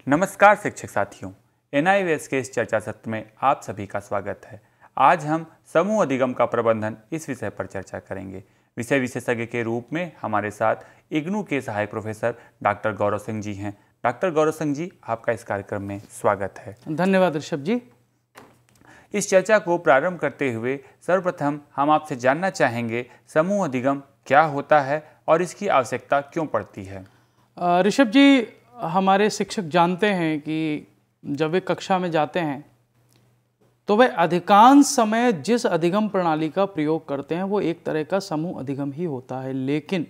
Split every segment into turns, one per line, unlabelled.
नमस्कार शिक्षक साथियों, NIVS के इस चर्चा सत्र में आप सभी का स्वागत है। आज हम समूह अधिगम का प्रबंधन इस विषय पर चर्चा करेंगे। विषय विशेषज्ञ के रूप में हमारे साथ इग्नू के सहायक प्रोफेसर डॉक्टर गौरव सिंह जी हैं। डॉक्टर गौरव सिंह जी, आपका इस कार्यक्रम में स्वागत है।
धन्यवाद ऋषभ जी।
इस चर्चा को प्रारंभ करते हुए सर्वप्रथम हम आपसे जानना चाहेंगे, समूह अधिगम क्या होता है और इसकी आवश्यकता क्यों पड़ती है?
ऋषभ जी, हमारे शिक्षक जानते हैं कि जब वे कक्षा में जाते हैं तो वे अधिकांश समय जिस अधिगम प्रणाली का प्रयोग करते हैं वो एक तरह का समूह अधिगम ही होता है। लेकिन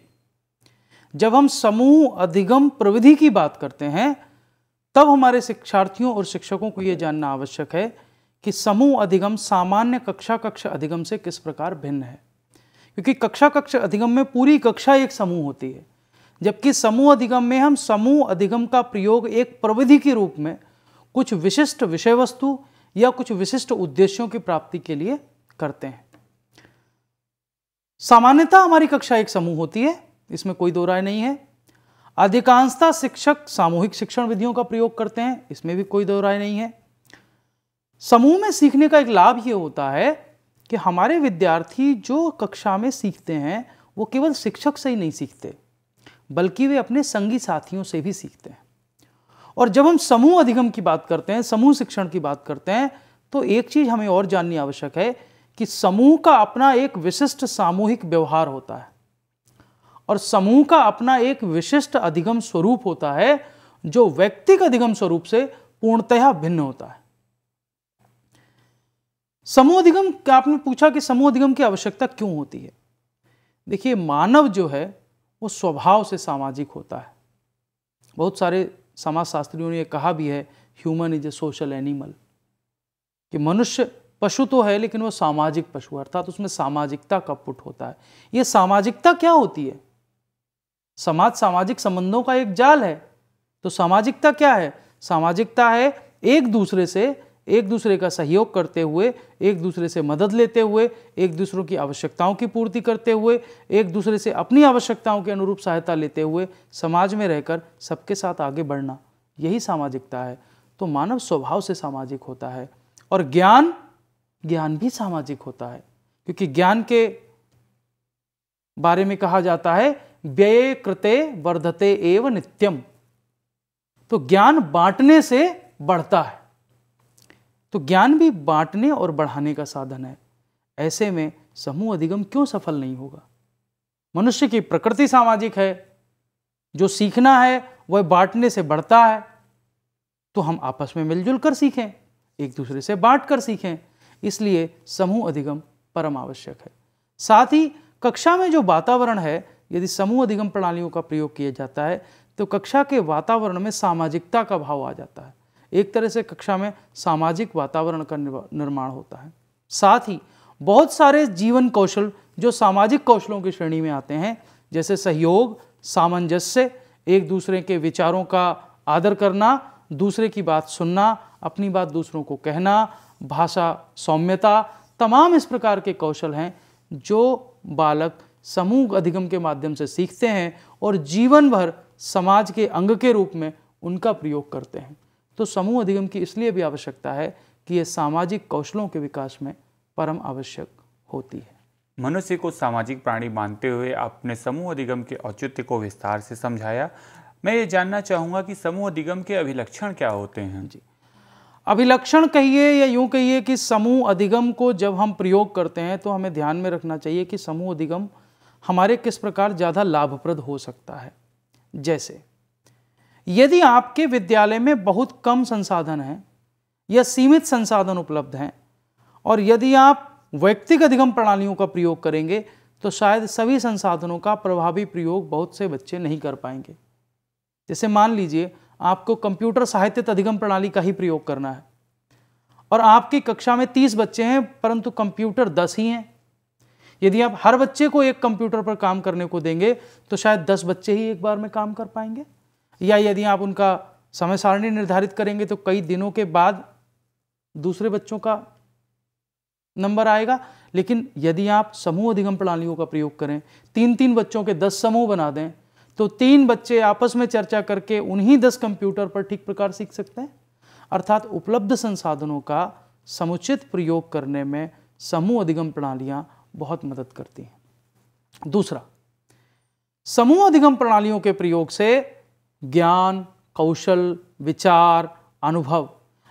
जब हम समूह अधिगम प्रविधि की बात करते हैं तब हमारे शिक्षार्थियों और शिक्षकों को ये जानना आवश्यक है कि समूह अधिगम सामान्य कक्षा अधिगम से किस प्रकार भिन्न है। क्योंकि कक्षा अधिगम में पूरी कक्षा एक समूह होती है, जबकि समूह अधिगम में हम समूह अधिगम का प्रयोग एक प्रविधि के रूप में कुछ विशिष्ट विषय वस्तु या कुछ विशिष्ट उद्देश्यों की प्राप्ति के लिए करते हैं। सामान्यतः हमारी कक्षा एक समूह होती है, इसमें कोई दो राय नहीं है। अधिकांशतः शिक्षक सामूहिक शिक्षण विधियों का प्रयोग करते हैं, इसमें भी कोई दो राय नहीं है। समूह में सीखने का एक लाभ यह होता है कि हमारे विद्यार्थी जो कक्षा में सीखते हैं वो केवल शिक्षक से ही नहीं सीखते, बल्कि वे अपने संगी साथियों से भी सीखते हैं। और जब हम समूह अधिगम की बात करते हैं, समूह शिक्षण की बात करते हैं, तो एक चीज हमें और जाननी आवश्यक है कि समूह का अपना एक विशिष्ट सामूहिक व्यवहार होता है और समूह का अपना एक विशिष्ट अधिगम स्वरूप होता है जो व्यक्तिगत अधिगम स्वरूप से पूर्णतः भिन्न होता है। समूह अधिगम, आपने पूछा कि समूह अधिगम की आवश्यकता क्यों होती है। देखिए, मानव जो है वो स्वभाव से सामाजिक होता है। बहुत सारे समाजशास्त्रियों ने यह कहा भी है, human is a social animal, कि मनुष्य पशु तो है लेकिन वो सामाजिक पशु, अर्थात उसमें सामाजिकता का पुट होता है। ये सामाजिकता क्या होती है? समाज सामाजिक संबंधों का एक जाल है। तो सामाजिकता क्या है? सामाजिकता है एक दूसरे का सहयोग करते हुए, एक दूसरे से मदद लेते हुए, एक दूसरों की आवश्यकताओं की पूर्ति करते हुए, एक दूसरे से अपनी आवश्यकताओं के अनुरूप सहायता लेते हुए समाज में रहकर सबके साथ आगे बढ़ना, यही सामाजिकता है। तो मानव स्वभाव से सामाजिक होता है। और ज्ञान भी सामाजिक होता है, क्योंकि ज्ञान के बारे में कहा जाता है व्यये कृते वर्धते एव नित्यम। तो ज्ञान बांटने से बढ़ता है, तो ज्ञान भी बांटने और बढ़ाने का साधन है। ऐसे में समूह अधिगम क्यों सफल नहीं होगा? मनुष्य की प्रकृति सामाजिक है, जो सीखना है वह बांटने से बढ़ता है। तो हम आपस में मिलजुल कर सीखें, एक दूसरे से बांट कर सीखें। इसलिए समूह अधिगम परम आवश्यक है। साथ ही कक्षा में जो वातावरण है, यदि समूह अधिगम प्रणालियों का प्रयोग किया जाता है तो कक्षा के वातावरण में सामाजिकता का भाव आ जाता है। एक तरह से कक्षा में सामाजिक वातावरण का निर्माण होता है। साथ ही बहुत सारे जीवन कौशल जो सामाजिक कौशलों की श्रेणी में आते हैं, जैसे सहयोग, सामंजस्य, एक दूसरे के विचारों का आदर करना, दूसरे की बात सुनना, अपनी बात दूसरों को कहना, भाषा सौम्यता, तमाम इस प्रकार के कौशल हैं जो बालक समूह अधिगम के माध्यम से सीखते हैं और जीवन भर समाज के अंग के रूप में उनका प्रयोग करते हैं। तो समूह अधिगम की इसलिए भी आवश्यकता है कि यह सामाजिक कौशलों के विकास में परम आवश्यक होती है।
मनुष्य को सामाजिक प्राणी मानते हुए आपने समूह अधिगम के औचित्य को विस्तार से समझाया। मैं ये जानना चाहूँगा कि समूह अधिगम के अभिलक्षण क्या होते हैं?
जी, अभिलक्षण कहिए या यूँ कहिए कि समूह अधिगम को जब हम प्रयोग करते हैं तो हमें ध्यान में रखना चाहिए कि समूह अधिगम हमारे किस प्रकार ज़्यादा लाभप्रद हो सकता है। जैसे यदि आपके विद्यालय में बहुत कम संसाधन हैं या सीमित संसाधन उपलब्ध हैं और यदि आप व्यक्तिगत अधिगम प्रणालियों का प्रयोग करेंगे तो शायद सभी संसाधनों का प्रभावी प्रयोग बहुत से बच्चे नहीं कर पाएंगे। जैसे मान लीजिए आपको कंप्यूटर साहित्य अधिगम प्रणाली का ही प्रयोग करना है और आपकी कक्षा में 30 बच्चे हैं परंतु कंप्यूटर 10 ही हैं। यदि आप हर बच्चे को एक कंप्यूटर पर काम करने को देंगे तो शायद 10 बच्चे ही एक बार में काम कर पाएंगे। या यदि आप उनका समय सारणी निर्धारित करेंगे तो कई दिनों के बाद दूसरे बच्चों का नंबर आएगा। लेकिन यदि आप समूह अधिगम प्रणालियों का प्रयोग करें, 3-3 बच्चों के 10 समूह बना दें तो 3 बच्चे आपस में चर्चा करके उन्हीं 10 कंप्यूटर पर ठीक प्रकार सीख सकते हैं। अर्थात उपलब्ध संसाधनों का समुचित प्रयोग करने में समूह अधिगम प्रणालियां बहुत मदद करती हैं। दूसरा, समूह अधिगम प्रणालियों के प्रयोग से ज्ञान, कौशल, विचार, अनुभव,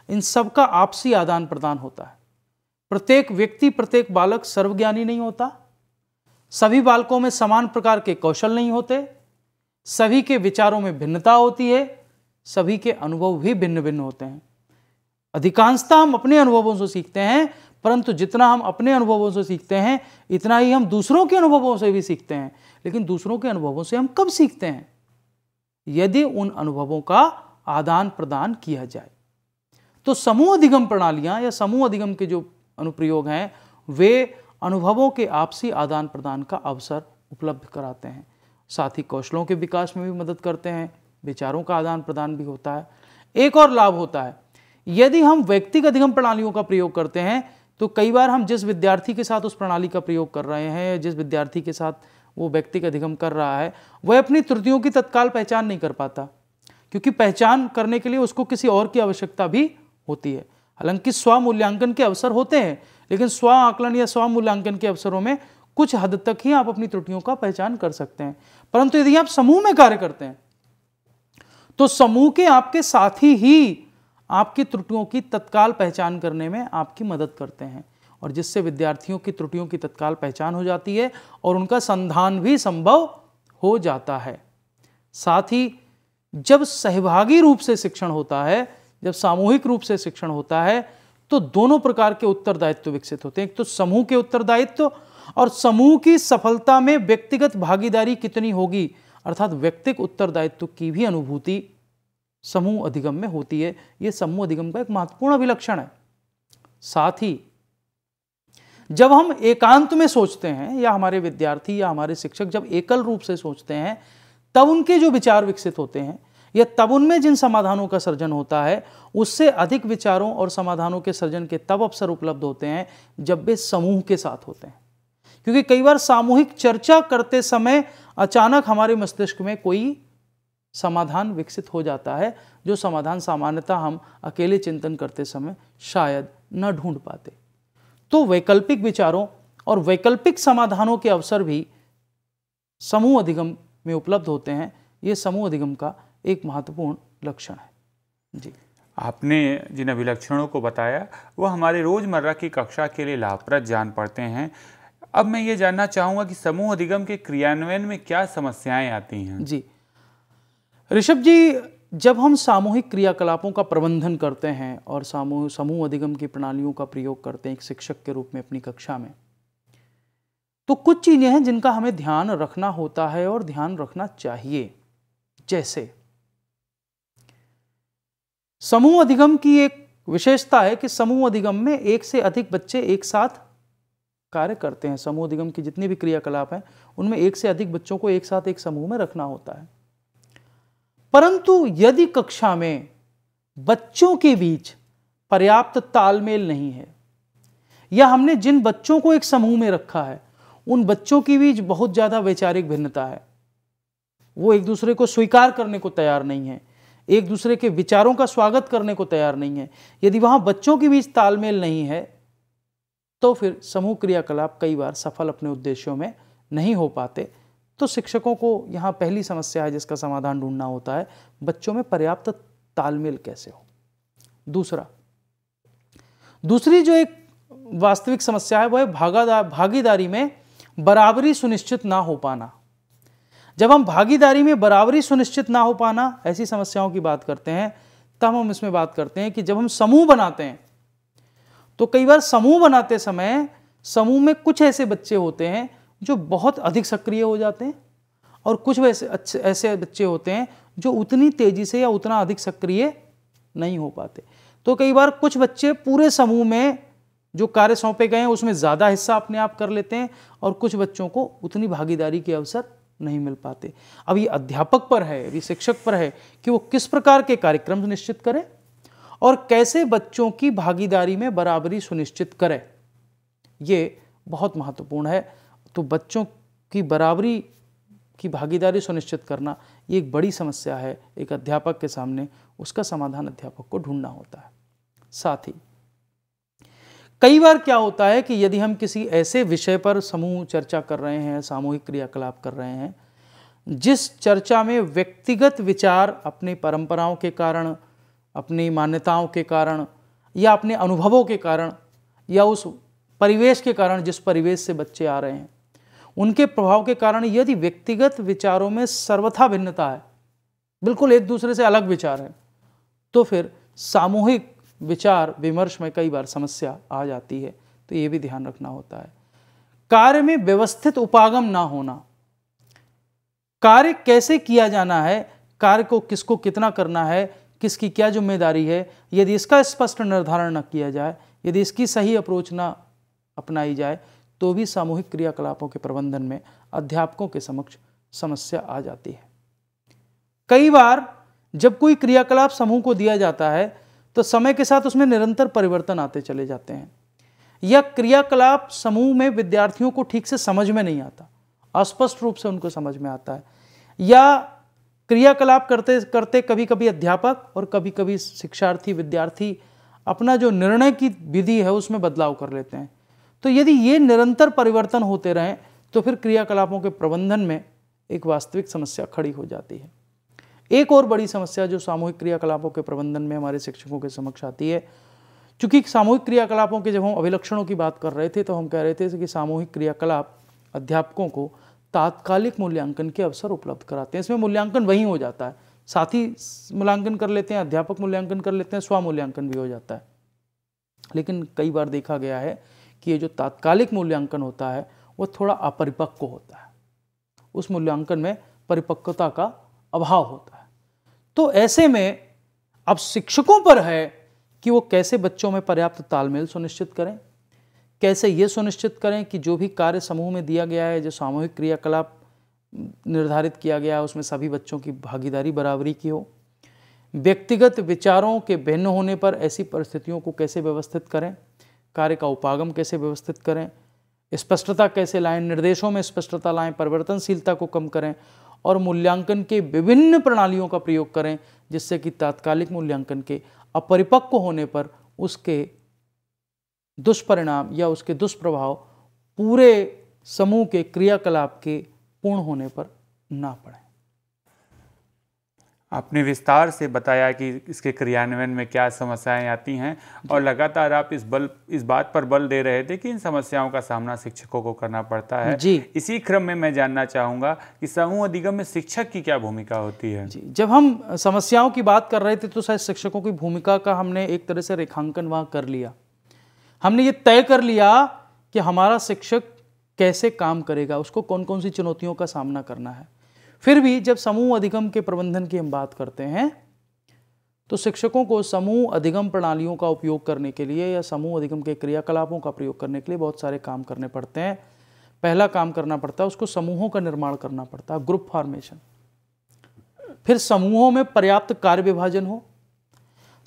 इन सब का आपसी आदान प्रदान होता है। प्रत्येक व्यक्ति, प्रत्येक बालक सर्वज्ञानी नहीं होता, सभी बालकों में समान प्रकार के कौशल नहीं होते, सभी के विचारों में भिन्नता होती है, सभी के अनुभव भी भिन्न भिन्न होते हैं। अधिकांशतः हम अपने अनुभवों से सीखते हैं, परंतु जितना हम अपने अनुभवों से सीखते हैं इतना ही हम दूसरों के अनुभवों से भी सीखते हैं। लेकिन दूसरों के अनुभवों से हम कब सीखते हैं? यदि उन अनुभवों का आदान प्रदान किया जाए। तो समूह अधिगम प्रणालियां या समूह अधिगम के जो अनुप्रयोग हैं वे अनुभवों के आपसी आदान प्रदान का अवसर उपलब्ध कराते हैं, साथ ही कौशलों के विकास में भी मदद करते हैं, विचारों का आदान प्रदान भी होता है। एक और लाभ होता है, यदि हम व्यक्तिगत अधिगम प्रणालियों का प्रयोग करते हैं तो कई बार हम जिस विद्यार्थी के साथ उस प्रणाली का प्रयोग कर रहे हैं, जिस विद्यार्थी के साथ वो व्यक्तिगत अधिगम कर रहा है, वह अपनी त्रुटियों की तत्काल पहचान नहीं कर पाता, क्योंकि पहचान करने के लिए उसको किसी और की आवश्यकता भी होती है। हालांकि स्व मूल्यांकन के अवसर होते हैं, लेकिन स्व आकलन या स्व मूल्यांकन के अवसरों में कुछ हद तक ही आप अपनी त्रुटियों का पहचान कर सकते हैं। परंतु यदि आप समूह में कार्य करते हैं तो समूह के आपके साथी ही आपकी त्रुटियों की तत्काल पहचान करने में आपकी मदद करते हैं, और जिससे विद्यार्थियों की त्रुटियों की तत्काल पहचान हो जाती है और उनका संधान भी संभव हो जाता है। साथ ही जब सहभागी रूप से शिक्षण होता है, जब सामूहिक रूप से शिक्षण होता है, तो दोनों प्रकार के उत्तरदायित्व विकसित होते हैं। एक तो समूह के उत्तरदायित्व, और समूह की सफलता में व्यक्तिगत भागीदारी कितनी होगी, अर्थात व्यक्तिगत उत्तरदायित्व की भी अनुभूति समूह अधिगम में होती है। यह समूह अधिगम का एक महत्वपूर्ण अभिलक्षण है। साथ ही जब हम एकांत में सोचते हैं, या हमारे विद्यार्थी या हमारे शिक्षक जब एकल रूप से सोचते हैं, तब उनके जो विचार विकसित होते हैं या तब उनमें जिन समाधानों का सर्जन होता है, उससे अधिक विचारों और समाधानों के सर्जन के तब अवसर उपलब्ध होते हैं जब वे समूह के साथ होते हैं। क्योंकि कई बार सामूहिक चर्चा करते समय अचानक हमारे मस्तिष्क में कोई समाधान विकसित हो जाता है, जो समाधान सामान्यतः हम अकेले चिंतन करते समय शायद न ढूंढ पाते। तो वैकल्पिक विचारों और वैकल्पिक समाधानों के अवसर भी समूह अधिगम में उपलब्ध होते हैं। ये समूह अधिगम का एक महत्वपूर्ण लक्षण है। जी,
आपने जिन अभिलक्षणों को बताया वह हमारे रोजमर्रा की कक्षा के लिए लाभप्रद जान पड़ते हैं। अब मैं ये जानना चाहूँगा कि समूह अधिगम के क्रियान्वयन में क्या समस्याएं आती हैं?
जी ऋषभ जी, जब हम सामूहिक क्रियाकलापों का प्रबंधन करते हैं और समूह अधिगम की प्रणालियों का प्रयोग करते हैं एक शिक्षक के रूप में अपनी कक्षा में, तो कुछ चीजें हैं जिनका हमें ध्यान रखना होता है और ध्यान रखना चाहिए। जैसे समूह अधिगम की एक विशेषता है कि समूह अधिगम में एक से अधिक बच्चे एक साथ कार्य करते हैं। समूह अधिगम की जितनी भी क्रियाकलाप हैं उनमें एक से अधिक बच्चों को एक साथ एक समूह में रखना होता है। परंतु यदि कक्षा में बच्चों के बीच पर्याप्त तालमेल नहीं है, या हमने जिन बच्चों को एक समूह में रखा है उन बच्चों के बीच बहुत ज्यादा वैचारिक भिन्नता है, वो एक दूसरे को स्वीकार करने को तैयार नहीं है, एक दूसरे के विचारों का स्वागत करने को तैयार नहीं है, यदि वहां बच्चों के बीच तालमेल नहीं है तो फिर समूह क्रियाकलाप कई बार सफल अपने उद्देश्यों में नहीं हो पाते। तो शिक्षकों को यहाँ पहली समस्या है जिसका समाधान ढूंढना होता है, बच्चों में पर्याप्त तालमेल कैसे हो। दूसरी जो एक वास्तविक समस्या है वह है भागीदारी में बराबरी सुनिश्चित ना हो पाना। जब हम भागीदारी में बराबरी सुनिश्चित ना हो पाना ऐसी समस्याओं की बात करते हैं, तब हम इसमें बात करते हैं कि जब हम समूह बनाते हैं तो कई बार समूह बनाते समय समूह में कुछ ऐसे बच्चे होते हैं जो बहुत अधिक सक्रिय हो जाते हैं, और कुछ ऐसे बच्चे होते हैं जो उतनी तेजी से या उतना अधिक सक्रिय नहीं हो पाते। तो कई बार कुछ बच्चे पूरे समूह में जो कार्य सौंपे गए हैं उसमें ज़्यादा हिस्सा अपने आप कर लेते हैं, और कुछ बच्चों को उतनी भागीदारी के अवसर नहीं मिल पाते। अब ये अध्यापक पर है, ये शिक्षक पर है कि वो किस प्रकार के कार्यक्रम निश्चित करें और कैसे बच्चों की भागीदारी में बराबरी सुनिश्चित करें। ये बहुत महत्वपूर्ण है। तो बच्चों की बराबरी की भागीदारी सुनिश्चित करना ये एक बड़ी समस्या है एक अध्यापक के सामने। उसका समाधान अध्यापक को ढूंढना होता है। साथ ही कई बार क्या होता है कि यदि हम किसी ऐसे विषय पर समूह चर्चा कर रहे हैं, सामूहिक क्रियाकलाप कर रहे हैं, जिस चर्चा में व्यक्तिगत विचार अपनी परंपराओं के कारण, अपनी मान्यताओं के कारण या अपने अनुभवों के कारण या उस परिवेश के कारण, जिस परिवेश से बच्चे आ रहे हैं उनके प्रभाव के कारण यदि व्यक्तिगत विचारों में सर्वथा भिन्नता है, बिल्कुल एक दूसरे से अलग विचार है, तो फिर सामूहिक विचार विमर्श में कई बार समस्या आ जाती है। तो ये भी ध्यान रखना होता है। कार्य में व्यवस्थित उपागम ना होना, कार्य कैसे किया जाना है, कार्य को किसको कितना करना है, किसकी क्या जिम्मेदारी है, यदि इसका स्पष्ट निर्धारण न किया जाए, यदि इसकी सही अप्रोच ना अपनाई जाए, तो भी सामूहिक क्रियाकलापों के प्रबंधन में अध्यापकों के समक्ष समस्या आ जाती है। कई बार जब कोई क्रियाकलाप समूह को दिया जाता है तो समय के साथ उसमें निरंतर परिवर्तन आते चले जाते हैं, या क्रियाकलाप समूह में विद्यार्थियों को ठीक से समझ में नहीं आता, अस्पष्ट रूप से उनको समझ में आता है, या क्रियाकलाप करते करते कभी कभी अध्यापक और कभी कभी शिक्षार्थी विद्यार्थी अपना जो निर्णय की विधि है उसमें बदलाव कर लेते हैं। तो यदि ये निरंतर परिवर्तन होते रहें तो फिर क्रियाकलापों के प्रबंधन में एक वास्तविक समस्या खड़ी हो जाती है। एक और बड़ी समस्या जो सामूहिक क्रियाकलापों के प्रबंधन में हमारे शिक्षकों के समक्ष आती है, चूंकि सामूहिक क्रियाकलापों के जब हम अभिलक्षणों की बात कर रहे थे तो हम कह रहे थे कि सामूहिक क्रियाकलाप अध्यापकों को तात्कालिक मूल्यांकन के अवसर उपलब्ध कराते हैं। इसमें मूल्यांकन वहीं हो जाता है, साथी मूल्यांकन कर लेते हैं, अध्यापक मूल्यांकन कर लेते हैं, स्वमूल्यांकन भी हो जाता है। लेकिन कई बार देखा गया है कि ये जो तात्कालिक मूल्यांकन होता है वो थोड़ा अपरिपक्व होता है, उस मूल्यांकन में परिपक्वता का अभाव होता है। तो ऐसे में अब शिक्षकों पर है कि वो कैसे बच्चों में पर्याप्त तालमेल सुनिश्चित करें, कैसे ये सुनिश्चित करें कि जो भी कार्य समूह में दिया गया है, जो सामूहिक क्रियाकलाप निर्धारित किया गया है, उसमें सभी बच्चों की भागीदारी बराबरी की हो। व्यक्तिगत विचारों के भिन्न होने पर ऐसी परिस्थितियों को कैसे व्यवस्थित करें, कार्य का उपागम कैसे व्यवस्थित करें, स्पष्टता कैसे लाएं, निर्देशों में स्पष्टता लाएं, परिवर्तनशीलता को कम करें और मूल्यांकन के विभिन्न प्रणालियों का प्रयोग करें, जिससे कि तात्कालिक मूल्यांकन के अपरिपक्व होने पर उसके दुष्परिणाम या उसके दुष्प्रभाव पूरे समूह के क्रियाकलाप के पूर्ण होने पर ना पड़े।
आपने विस्तार से बताया कि इसके क्रियान्वयन में क्या समस्याएं आती हैं और लगातार आप इस बात पर बल दे रहे थे कि इन समस्याओं का सामना शिक्षकों को करना पड़ता है
जी।
इसी क्रम में मैं जानना चाहूँगा कि समूह अधिगम में शिक्षक की क्या भूमिका होती है।
जी, जब हम समस्याओं की बात कर रहे थे तो शायद शिक्षकों की भूमिका का हमने एक तरह से रेखांकन वहाँ कर लिया। हमने ये तय कर लिया कि हमारा शिक्षक कैसे काम करेगा, उसको कौन कौन सी चुनौतियों का सामना करना है। फिर भी जब समूह अधिगम के प्रबंधन की हम बात करते हैं तो शिक्षकों को समूह अधिगम प्रणालियों का उपयोग करने के लिए या समूह अधिगम के क्रियाकलापों का प्रयोग करने के लिए बहुत सारे काम करने पड़ते हैं। पहला काम करना पड़ता है उसको समूहों का निर्माण करना पड़ता है, ग्रुप फॉर्मेशन। फिर समूहों में पर्याप्त कार्य विभाजन हो।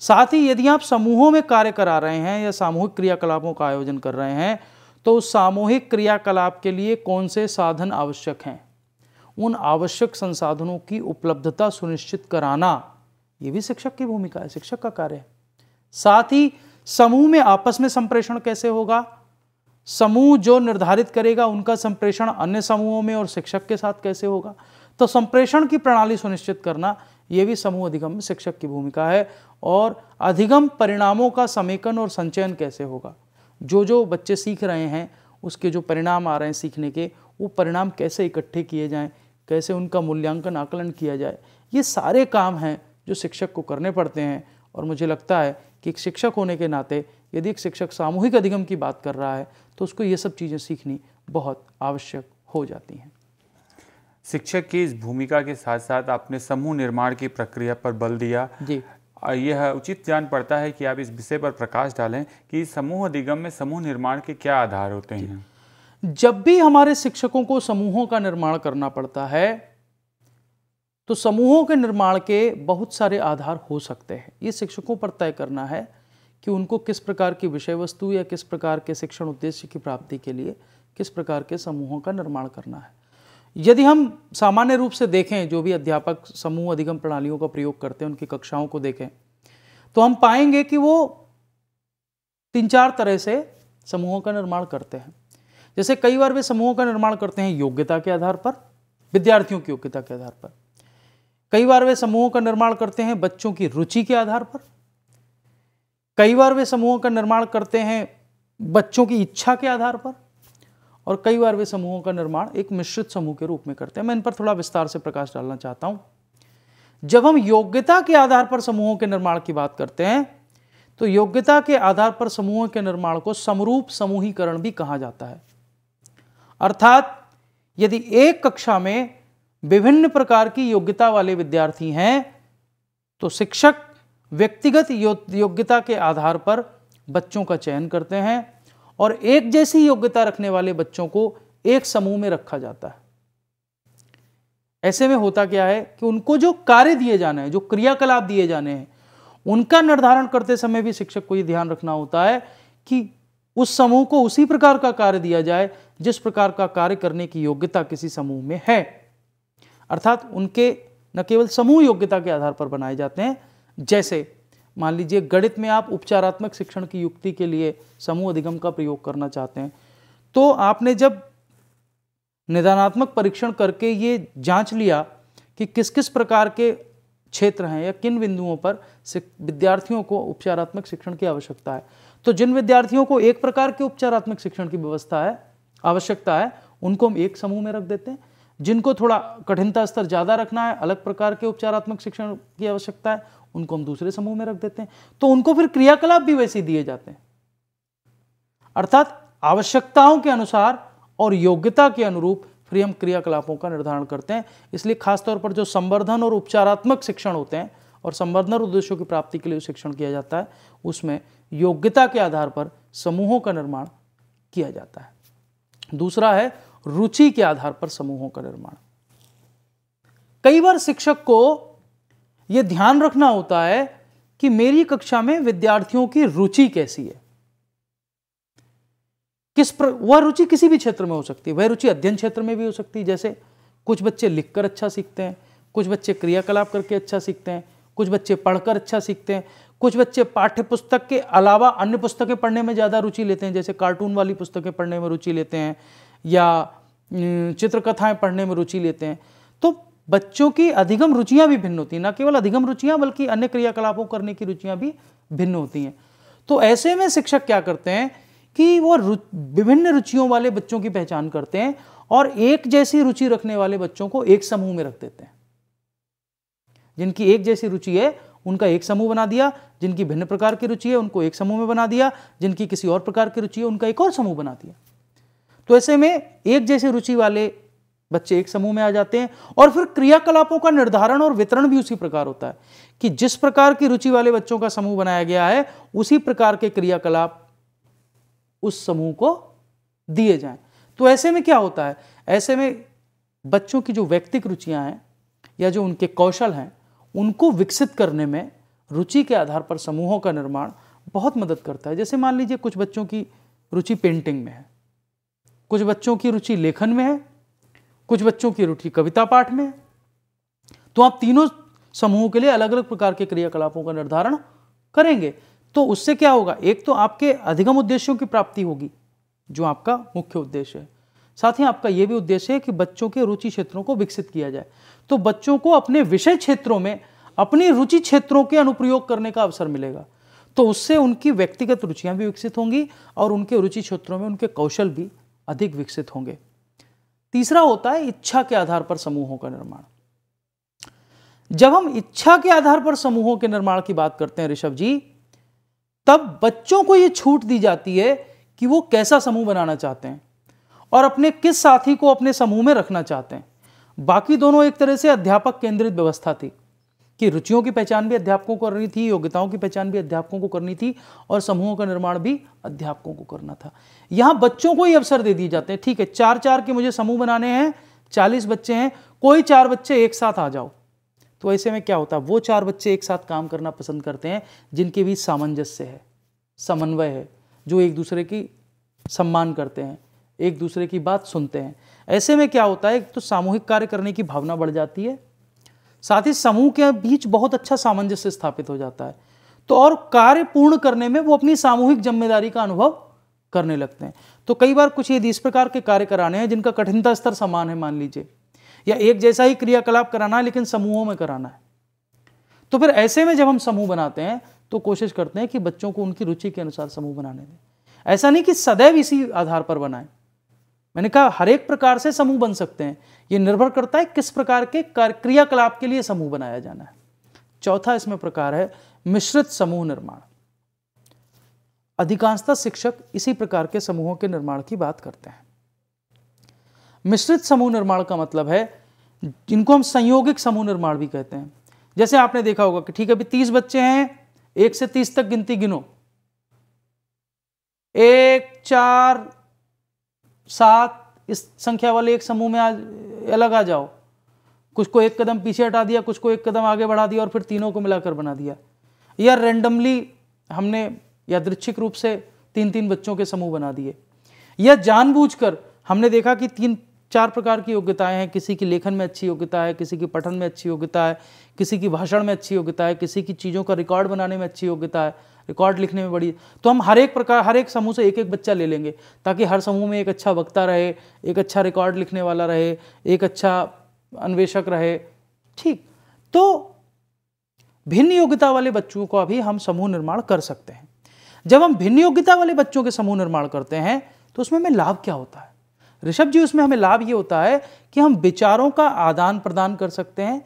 साथ ही यदि आप समूहों में कार्य करा रहे हैं या सामूहिक क्रियाकलापों का आयोजन कर रहे हैं तो उस सामूहिक क्रियाकलाप के लिए कौन से साधन आवश्यक हैं, उन आवश्यक संसाधनों की उपलब्धता सुनिश्चित कराना, ये भी शिक्षक की भूमिका है, शिक्षक का कार्य है। साथ ही समूह में आपस में संप्रेषण कैसे होगा, समूह जो निर्धारित करेगा उनका संप्रेषण अन्य समूहों में और शिक्षक के साथ कैसे होगा, तो संप्रेषण की प्रणाली सुनिश्चित करना ये भी समूह अधिगम में शिक्षक की भूमिका है। और अधिगम परिणामों का समेकन और संचयन कैसे होगा, जो बच्चे सीख रहे हैं उसके जो परिणाम आ रहे हैं सीखने के, वो परिणाम कैसे इकट्ठे किए जाएं, कैसे उनका मूल्यांकन आकलन किया जाए, ये सारे काम हैं जो शिक्षक को करने पड़ते हैं। और मुझे लगता है कि एक शिक्षक होने के नाते यदि एक शिक्षक सामूहिक अधिगम की बात कर रहा है तो उसको ये सब चीज़ें सीखनी बहुत आवश्यक हो जाती हैं।
शिक्षक की इस भूमिका के साथ साथ आपने समूह निर्माण की प्रक्रिया पर बल दिया
जी।
यह उचित जान पड़ता है कि आप इस विषय पर प्रकाश डालें कि समूह अधिगम में समूह निर्माण के क्या आधार होते हैं।
जब भी हमारे शिक्षकों को समूहों का निर्माण करना पड़ता है तो समूहों के निर्माण के बहुत सारे आधार हो सकते हैं। ये शिक्षकों पर तय करना है कि उनको किस प्रकार की विषय वस्तु या किस प्रकार के शिक्षण उद्देश्य की प्राप्ति के लिए किस प्रकार के समूहों का निर्माण करना है। यदि हम सामान्य रूप से देखें, जो भी अध्यापक समूह अधिगम प्रणालियों का प्रयोग करते हैं उनकी कक्षाओं को देखें, तो हम पाएंगे कि वो 3-4 तरह से समूहों का निर्माण करते हैं। जैसे कई बार वे समूहों का निर्माण करते हैं योग्यता के आधार पर, विद्यार्थियों की योग्यता के आधार पर। कई बार वे समूहों का निर्माण करते हैं बच्चों की रुचि के आधार पर। कई बार वे समूहों का निर्माण करते हैं बच्चों की इच्छा के आधार पर। और कई बार वे समूहों का निर्माण एक मिश्रित समूह के रूप में करते हैं। मैं इन पर थोड़ा विस्तार से प्रकाश डालना चाहता हूं। जब हम योग्यता के आधार पर समूहों के निर्माण की बात करते हैं, तो योग्यता के आधार पर समूहों के निर्माण को समरूप समूहीकरण भी कहा जाता है। अर्थात यदि एक कक्षा में विभिन्न प्रकार की योग्यता वाले विद्यार्थी हैं, तो शिक्षक व्यक्तिगत योग्यता के आधार पर बच्चों का चयन करते हैं और एक जैसी योग्यता रखने वाले बच्चों को एक समूह में रखा जाता है। ऐसे में होता क्या है कि उनको जो कार्य दिए जाने हैं, जो क्रियाकलाप दिए जाने हैं, उनका निर्धारण करते समय भी शिक्षक को यह ध्यान रखना होता है कि उस समूह को उसी प्रकार का कार्य दिया जाए जिस प्रकार का कार्य करने की योग्यता किसी समूह में है। अर्थात उनके न केवल समूह योग्यता के आधार पर बनाए जाते हैं। जैसे मान लीजिए गणित में आप उपचारात्मक शिक्षण की युक्ति के लिए समूह अधिगम का प्रयोग करना चाहते हैं, तो आपने जब निदानात्मक परीक्षण करके ये जांच लिया कि किस किस प्रकार के क्षेत्र हैं या किन बिंदुओं पर विद्यार्थियों को उपचारात्मक शिक्षण की आवश्यकता है, तो जिन विद्यार्थियों को एक प्रकार के उपचारात्मक शिक्षण की आवश्यकता है उनको हम एक समूह में रख देते हैं। जिनको थोड़ा कठिनता स्तर ज़्यादा रखना है, अलग प्रकार के उपचारात्मक शिक्षण की आवश्यकता है, उनको हम दूसरे समूह में रख देते हैं। तो उनको फिर क्रियाकलाप भी वैसे दिए जाते हैं। अर्थात आवश्यकताओं के अनुसार और योग्यता के अनुरूप फिर हम क्रियाकलापों का निर्धारण करते हैं। इसलिए खासतौर पर जो संवर्धन और उपचारात्मक शिक्षण होते हैं और संवर्धन उद्देश्यों की प्राप्ति के लिए शिक्षण किया जाता है, उसमें योग्यता के आधार पर समूहों का निर्माण किया जाता है। दूसरा है रुचि के आधार पर समूहों का निर्माण। कई बार शिक्षक को यह ध्यान रखना होता है कि मेरी कक्षा में विद्यार्थियों की रुचि कैसी है। वह रुचि किसी भी क्षेत्र में हो सकती है। वह रुचि अध्ययन क्षेत्र में भी हो सकती है। जैसे कुछ बच्चे लिखकर अच्छा सीखते हैं, कुछ बच्चे क्रियाकलाप करके अच्छा सीखते हैं, कुछ बच्चे पढ़कर अच्छा सीखते हैं, कुछ बच्चे पाठ्य पुस्तक के अलावा अन्य पुस्तकें पढ़ने में ज़्यादा रुचि लेते हैं, जैसे कार्टून वाली पुस्तकें पढ़ने में रुचि लेते हैं या चित्रकथाएं पढ़ने में रुचि लेते हैं। तो बच्चों की अधिगम रुचियां भी भिन्न होती हैं। न केवल अधिगम रुचियां बल्कि अन्य क्रियाकलापों करने की रुचियां भी भिन्न होती हैं। तो ऐसे में शिक्षक क्या करते हैं कि वो विभिन्न रुचियों वाले बच्चों की पहचान करते हैं और एक जैसी रुचि रखने वाले बच्चों को एक समूह में रख देते हैं। जिनकी एक जैसी रुचि है उनका एक समूह बना दिया, जिनकी भिन्न प्रकार की रुचि है उनको एक समूह में बना दिया, जिनकी किसी और प्रकार की रुचि है उनका एक और समूह बना दिया। तो ऐसे में एक जैसी रुचि वाले बच्चे एक समूह में आ जाते हैं और फिर क्रियाकलापों का निर्धारण और वितरण भी उसी प्रकार होता है कि जिस प्रकार की रुचि वाले बच्चों का समूह बनाया गया है उसी प्रकार के क्रियाकलाप उस समूह को दिए जाएं। तो ऐसे में क्या होता है, ऐसे में बच्चों की जो व्यक्तिगत रुचियां हैं या जो उनके कौशल हैं उनको विकसित करने में रुचि के आधार पर समूहों का निर्माण बहुत मदद करता है। जैसे मान लीजिए कुछ बच्चों की रुचि पेंटिंग में है, कुछ बच्चों की रुचि लेखन में है, कुछ बच्चों की रुचि कविता पाठ में है। तो आप तीनों समूहों के लिए अलग अलग प्रकार के क्रियाकलापों का निर्धारण करेंगे। तो उससे क्या होगा, एक तो आपके अधिगम उद्देश्यों की प्राप्ति होगी जो आपका मुख्य उद्देश्य है, साथ ही आपका यह भी उद्देश्य है कि बच्चों के रुचि क्षेत्रों को विकसित किया जाए। तो बच्चों को अपने विषय क्षेत्रों में अपनी रुचि क्षेत्रों के अनुप्रयोग करने का अवसर मिलेगा। तो उससे उनकी व्यक्तिगत रुचियां भी विकसित होंगी और उनके रुचि क्षेत्रों में उनके कौशल भी अधिक विकसित होंगे। तीसरा होता है इच्छा के आधार पर समूहों का निर्माण। जब हम इच्छा के आधार पर समूहों के निर्माण की बात करते हैं ऋषभ जी, तब बच्चों को यह छूट दी जाती है कि वो कैसा समूह बनाना चाहते हैं और अपने किस साथी को अपने समूह में रखना चाहते हैं। बाकी दोनों एक तरह से अध्यापक केंद्रित व्यवस्था थी कि रुचियों की पहचान भी अध्यापकों को करनी थी, योग्यताओं की पहचान भी अध्यापकों को करनी थी और समूहों का निर्माण भी अध्यापकों को करना था। यहां बच्चों को ही अवसर दे दिए जाते हैं, ठीक है 4-4 के मुझे समूह बनाने हैं, 40 बच्चे हैं, कोई 4 बच्चे एक साथ आ जाओ। तो ऐसे में क्या होता है, वो 4 बच्चे एक साथ काम करना पसंद करते हैं जिनके बीच सामंजस्य है, समन्वय है, जो एक दूसरे की सम्मान करते हैं, एक दूसरे की बात सुनते हैं। ऐसे में क्या होता है, एक तो सामूहिक कार्य करने की भावना बढ़ जाती है, साथ ही समूह के बीच बहुत अच्छा सामंजस्य स्थापित हो जाता है। तो और कार्य पूर्ण करने में वो अपनी सामूहिक जिम्मेदारी का अनुभव करने लगते हैं। तो कई बार कुछ यदि इस प्रकार के कार्य कराने हैं जिनका कठिनता स्तर समान है मान लीजिए, या एक जैसा ही क्रियाकलाप कराना है लेकिन समूहों में कराना है, तो फिर ऐसे में जब हम समूह बनाते हैं तो कोशिश करते हैं कि बच्चों को उनकी रुचि के अनुसार समूह बनाने दें। ऐसा नहीं कि सदैव इसी आधार पर बनाएं। मैंने कहा हर एक प्रकार से समूह बन सकते हैं, ये निर्भर करता है किस प्रकार के क्रियाकलाप के लिए समूह बनाया जाना है। चौथा इसमें प्रकार है मिश्रित समूह निर्माण। अधिकांशतः शिक्षक इसी प्रकार के समूहों के निर्माण की बात करते हैं। मिश्रित समूह निर्माण का मतलब है, जिनको हम संयोगिक समूह निर्माण भी कहते हैं। जैसे आपने देखा होगा कि ठीक है अभी 30 बच्चे हैं, 1 से 30 तक गिनती गिनो, 1 4 7 इस संख्या वाले एक समूह में अलग आ जाओ। कुछ को एक कदम पीछे हटा दिया, कुछ को एक कदम आगे बढ़ा दिया और फिर तीनों को मिलाकर बना दिया। या रैंडमली हमने यादृच्छिक रूप से 3-3 बच्चों के समूह बना दिए। या जानबूझकर हमने देखा कि 3-4 प्रकार की योग्यताएं हैं, किसी की लेखन में अच्छी योग्यता है, किसी की पठन में अच्छी योग्यता है, किसी की भाषण में अच्छी योग्यता है, किसी की चीज़ों का रिकॉर्ड बनाने में अच्छी योग्यता है, रिकॉर्ड लिखने में बड़ी। तो हम हर एक समूह से एक बच्चा ले लेंगे ताकि हर समूह में एक अच्छा वक्ता रहे, एक अच्छा रिकॉर्ड लिखने वाला रहे, एक अच्छा अन्वेषक रहे। ठीक, तो भिन्न योग्यता वाले बच्चों का भी हम समूह निर्माण कर सकते हैं। जब हम भिन्न योग्यता वाले बच्चों के समूह निर्माण करते हैं तो उसमें हमें लाभ क्या होता है ऋषभ जी? उसमें हमें लाभ ये होता है कि हम विचारों का आदान प्रदान कर सकते हैं,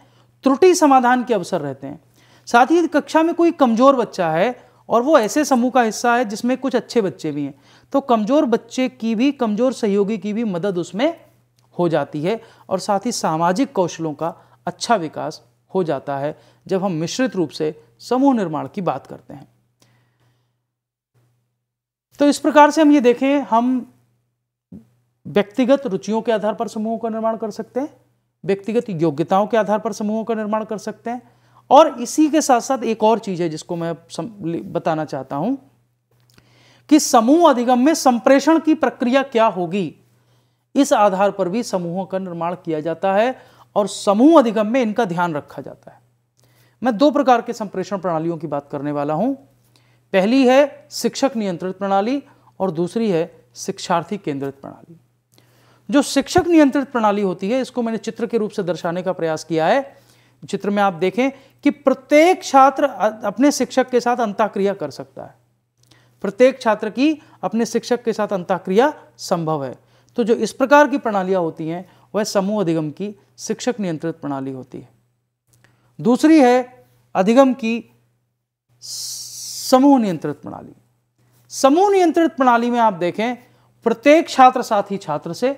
त्रुटि समाधान के अवसर रहते हैं। साथ ही कक्षा में कोई कमजोर बच्चा है और वो ऐसे समूह का हिस्सा है जिसमें कुछ अच्छे बच्चे भी हैं, तो कमजोर बच्चे की भी, कमजोर सहयोगी की भी मदद उसमें हो जाती है और साथ ही सामाजिक कौशलों का अच्छा विकास हो जाता है जब हम मिश्रित रूप से समूह निर्माण की बात करते हैं। तो इस प्रकार से हम ये देखें, हम व्यक्तिगत रुचियों के आधार पर समूहों का निर्माण कर सकते हैं, व्यक्तिगत योग्यताओं के आधार पर समूहों का निर्माण कर सकते हैं, और इसी के साथ साथ एक और चीज है जिसको मैं बताना चाहता हूं कि समूह अधिगम में संप्रेषण की प्रक्रिया क्या होगी, इस आधार पर भी समूहों का निर्माण किया जाता है और समूह अधिगम में इनका ध्यान रखा जाता है। मैं 2 प्रकार के संप्रेषण प्रणालियों की बात करने वाला हूं। पहली है शिक्षक नियंत्रित प्रणाली और दूसरी है शिक्षार्थी केंद्रित प्रणाली। जो शिक्षक नियंत्रित प्रणाली होती है, इसको मैंने चित्र के रूप से दर्शाने का प्रयास किया है। चित्र में आप देखें कि प्रत्येक छात्र अपने शिक्षक के साथ अंतःक्रिया कर सकता है, प्रत्येक छात्र की अपने शिक्षक के साथ अंतःक्रिया संभव है। तो जो इस प्रकार की प्रणालियां होती हैं वह समूह अधिगम की शिक्षक नियंत्रित प्रणाली होती है। दूसरी है अधिगम की समूह नियंत्रित प्रणाली। समूह नियंत्रित प्रणाली में आप देखें प्रत्येक छात्र साथी छात्र से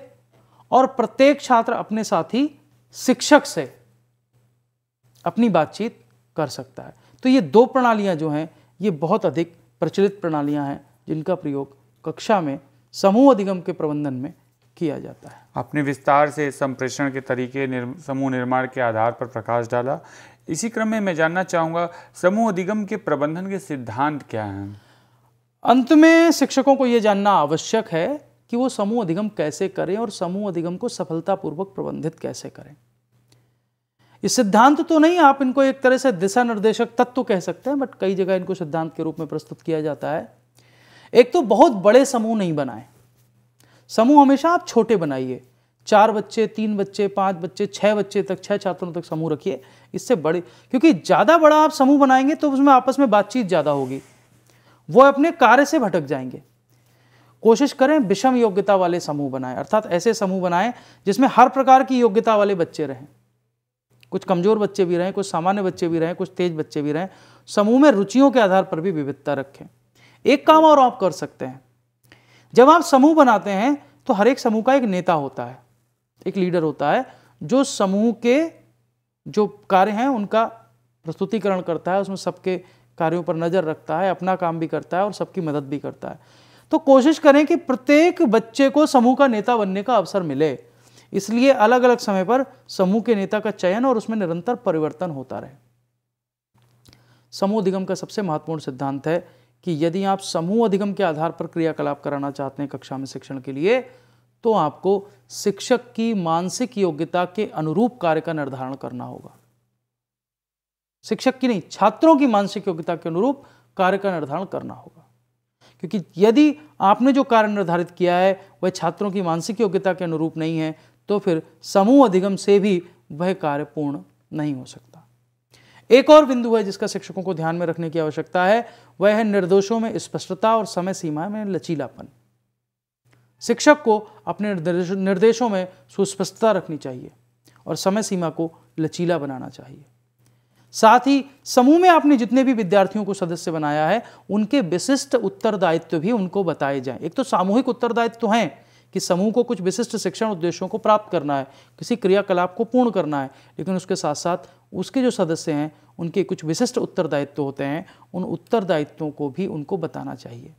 और प्रत्येक छात्र अपने साथी शिक्षक से अपनी बातचीत कर सकता है। तो ये 2 प्रणालियां जो हैं ये बहुत अधिक प्रचलित प्रणालियां हैं जिनका प्रयोग कक्षा में समूह अधिगम के प्रबंधन में किया जाता है।
आपने विस्तार से संप्रेषण के तरीके, समूह निर्माण के आधार पर प्रकाश डाला। इसी क्रम में मैं जानना चाहूँगा समूह अधिगम के प्रबंधन के सिद्धांत क्या हैं?
अंत में शिक्षकों को यह जानना आवश्यक है कि वो समूह अधिगम कैसे करें और समूह अधिगम को सफलतापूर्वक प्रबंधित कैसे करें। ये सिद्धांत तो नहीं, आप इनको एक तरह से दिशा निर्देशक तत्व कह सकते हैं, बट कई जगह इनको सिद्धांत के रूप में प्रस्तुत किया जाता है। एक तो बहुत बड़े समूह नहीं बनाएं, समूह हमेशा आप छोटे बनाइए, 4 बच्चे, 3 बच्चे, 5 बच्चे, 6 बच्चे तक, 6 छात्रों तक समूह रखिए। इससे बड़े, क्योंकि ज़्यादा बड़ा आप समूह बनाएंगे तो उसमें आपस में बातचीत ज़्यादा होगी, वो अपने कार्य से भटक जाएंगे। कोशिश करें विषम योग्यता वाले समूह बनाएं, अर्थात ऐसे समूह बनाएं जिसमें हर प्रकार की योग्यता वाले बच्चे रहें, कुछ कमजोर बच्चे भी रहें, कुछ सामान्य बच्चे भी रहें, कुछ तेज बच्चे भी रहें। समूह में रुचियों के आधार पर भी विविधता रखें। एक काम और आप कर सकते हैं, जब आप समूह बनाते हैं तो हर एक समूह का एक नेता होता है, एक लीडर होता है जो समूह के जो कार्य हैं उनका प्रस्तुतिकरण करता है, उसमें सबके कार्यों पर नजर रखता है, अपना काम भी करता है और सबकी मदद भी करता है। तो कोशिश करें कि प्रत्येक बच्चे को समूह का नेता बनने का अवसर मिले, इसलिए अलग अलग समय पर समूह के नेता का चयन और उसमें निरंतर परिवर्तन होता रहे। समूह अधिगम का सबसे महत्वपूर्ण सिद्धांत है कि यदि आप समूह अधिगम के आधार पर क्रियाकलाप कराना चाहते हैं कक्षा में शिक्षण के लिए, तो आपको शिक्षक की मानसिक योग्यता के अनुरूप कार्य का निर्धारण करना होगा। शिक्षक की नहीं, छात्रों की मानसिक योग्यता के अनुरूप कार्य का निर्धारण करना होगा। क्योंकि यदि आपने जो कार्य निर्धारित किया है वह छात्रों की मानसिक योग्यता के अनुरूप नहीं है, तो फिर समूह अधिगम से भी वह कार्य पूर्ण नहीं हो सकता। एक और बिंदु है जिसका शिक्षकों को ध्यान में रखने की आवश्यकता है, वह है निर्देशों में स्पष्टता और समय सीमा में लचीलापन। शिक्षक को अपने निर्देशों में सुस्पष्टता रखनी चाहिए और समय सीमा को लचीला बनाना चाहिए। साथ ही समूह में आपने जितने भी विद्यार्थियों को सदस्य बनाया है उनके विशिष्ट उत्तरदायित्व भी उनको बताए जाएं। एक तो सामूहिक उत्तरदायित्व हैं कि समूह को कुछ विशिष्ट शिक्षण उद्देश्यों को प्राप्त करना है, किसी क्रियाकलाप को पूर्ण करना है, लेकिन उसके साथ साथ उसके जो सदस्य हैं उनके कुछ विशिष्ट उत्तरदायित्व होते हैं, उन उत्तरदायित्वों को भी उनको बताना चाहिए।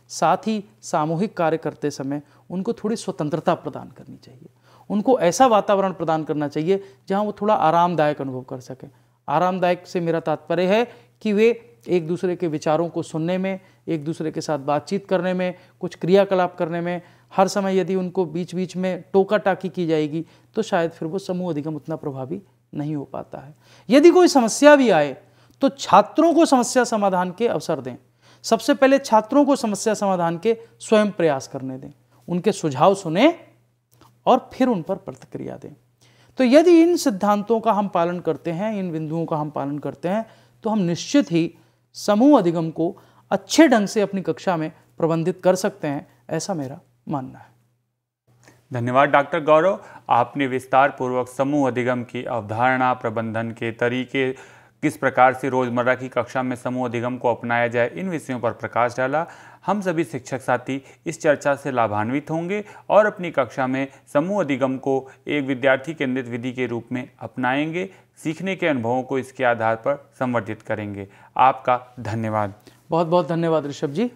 साथ ही सामूहिक कार्य करते समय उनको थोड़ी स्वतंत्रता प्रदान करनी चाहिए, उनको ऐसा वातावरण प्रदान करना चाहिए जहाँ वो थोड़ा आरामदायक अनुभव कर सकें। आरामदायक से मेरा तात्पर्य है कि वे एक दूसरे के विचारों को सुनने में, एक दूसरे के साथ बातचीत करने में, कुछ क्रियाकलाप करने में, हर समय यदि उनको बीच बीच में टोका टाकी की जाएगी तो शायद फिर वो समूह अधिगम उतना प्रभावी नहीं हो पाता है। यदि कोई समस्या भी आए तो छात्रों को समस्या समाधान के अवसर दें। सबसे पहले छात्रों को समस्या समाधान के स्वयं प्रयास करने दें, उनके सुझाव सुने और फिर उन पर प्रतिक्रिया दें। तो यदि इन सिद्धांतों का हम पालन करते हैं, इन बिंदुओं का हम पालन करते हैं, तो हम निश्चित ही समूह अधिगम को अच्छे ढंग से अपनी कक्षा में प्रबंधित कर सकते हैं, ऐसा मेरा मानना है।
धन्यवाद डॉक्टर गौरव। आपने विस्तार पूर्वक समूह अधिगम की अवधारणा, प्रबंधन के तरीके, किस प्रकार से रोजमर्रा की कक्षा में समूह अधिगम को अपनाया जाए, इन विषयों पर प्रकाश डाला। हम सभी शिक्षक साथी इस चर्चा से लाभान्वित होंगे और अपनी कक्षा में समूह अधिगम को एक विद्यार्थी केंद्रित विधि के रूप में अपनाएंगे, सीखने के अनुभवों को इसके आधार पर संवर्धित करेंगे। आपका धन्यवाद।
बहुत बहुत धन्यवाद ऋषभ जी।